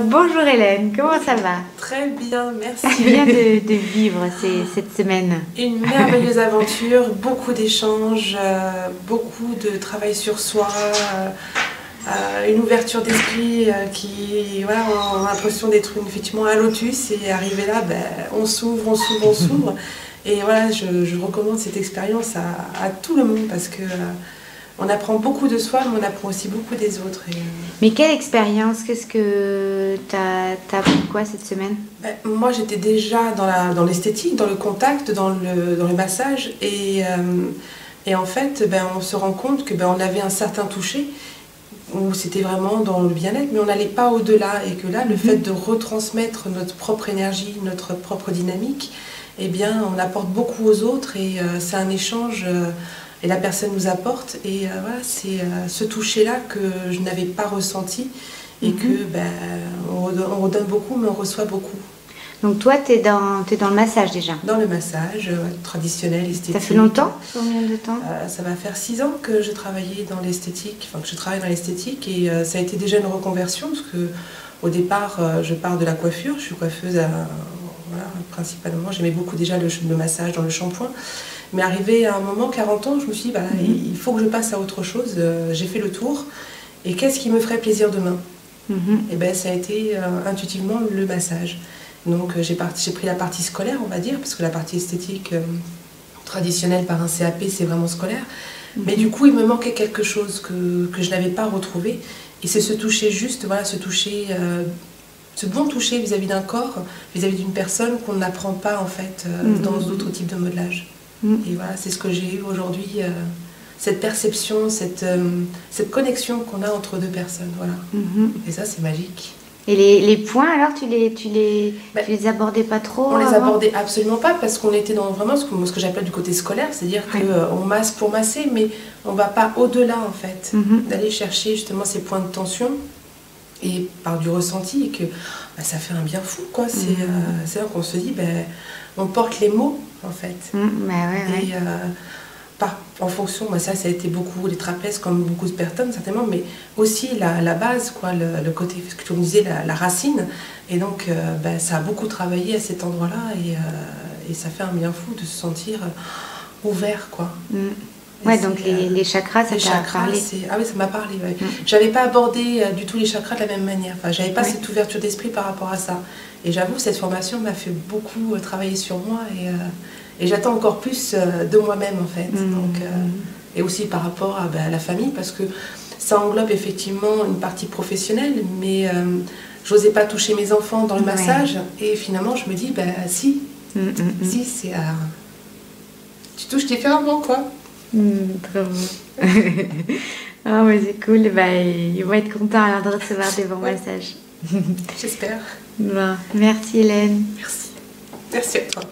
Bonjour Hélène, comment ça va? Très bien, merci. Tu viens de vivre cette semaine. Une merveilleuse aventure, beaucoup d'échanges, beaucoup de travail sur soi, une ouverture d'esprit qui, voilà, on a l'impression d'être effectivement un lotus et arriver là, ben, on s'ouvre, on s'ouvre, on s'ouvre. Et voilà, je recommande cette expérience à tout le monde parce que on apprend beaucoup de soi, mais on apprend aussi beaucoup des autres. Mais quelle expérience? Qu'est-ce que t'as appris quoi cette semaine? Ben, moi, j'étais déjà dans l'esthétique, dans le contact, dans le massage. Et en fait, ben, on se rend compte que ben, on avait un certain toucher, où c'était vraiment dans le bien-être, mais on n'allait pas au-delà. Et que là, le fait de retransmettre notre propre énergie, notre propre dynamique, eh bien, on apporte beaucoup aux autres. Et c'est un échange... et la personne nous apporte, et voilà, c'est ce toucher-là que je n'avais pas ressenti, et que ben, on redonne beaucoup, mais on reçoit beaucoup. Donc toi, t'es dans le massage déjà? Dans le massage traditionnel, esthétique. Ça fait longtemps? Combien de temps? Ça va faire 6 ans que je travaillais dans l'esthétique, enfin que je travaille dans l'esthétique, et ça a été déjà une reconversion, parce que au départ, je pars de la coiffure, je suis coiffeuse voilà, principalement, j'aimais beaucoup déjà le massage dans le shampoing. Mais arrivé à un moment, 40 ans, je me suis dit, bah, il faut que je passe à autre chose. J'ai fait le tour. Et qu'est-ce qui me ferait plaisir demain? Et ben, ça a été intuitivement le massage. Donc j'ai pris la partie scolaire, on va dire, parce que la partie esthétique traditionnelle par un CAP, c'est vraiment scolaire. Mais du coup, il me manquait quelque chose que je n'avais pas retrouvé. Et c'est ce toucher juste, voilà, ce toucher... ce bon toucher vis-à-vis d'un corps, vis-à-vis d'une personne qu'on n'apprend pas en fait dans d'autres types de modelage. Et voilà, c'est ce que j'ai eu aujourd'hui, cette perception, cette connexion qu'on a entre deux personnes, voilà. Et ça, c'est magique. Et les points, alors, tu les abordais pas trop? On les abordait absolument pas, parce qu'on était dans vraiment ce que j'appelle du côté scolaire, c'est-à-dire qu'on masse pour masser, mais on va pas au-delà, en fait, d'aller chercher justement ces points de tension, et par du ressenti, et que bah, ça fait un bien fou, quoi. C'est là qu'on se dit, ben, on porte les mots, en fait. Et en fonction, bah, ça a été beaucoup les trapèzes, comme beaucoup de personnes, certainement, mais aussi la base, quoi, le côté, ce que tu me disais, la racine. Et donc, bah, ça a beaucoup travaillé à cet endroit-là, et ça fait un bien fou de se sentir ouvert, quoi. Ouais, donc les chakras, ça t'a parlé. Ah oui, ça m'a parlé, ouais. J'avais pas abordé du tout les chakras de la même manière. Enfin, j'avais pas cette ouverture d'esprit par rapport à ça. Et j'avoue, cette formation m'a fait beaucoup travailler sur moi, et j'attends encore plus de moi-même, en fait. Donc, et aussi par rapport à la famille, parce que ça englobe effectivement une partie professionnelle, mais j'osais pas toucher mes enfants dans le massage. Et finalement, je me dis, bah si, si, c'est... tu touches différemment, quoi. Trop bon. Ah ouais, c'est cool. Bah, ils vont être contents alors de recevoir des bons massages. J'espère. Bon, merci Hélène. Merci. Merci à toi.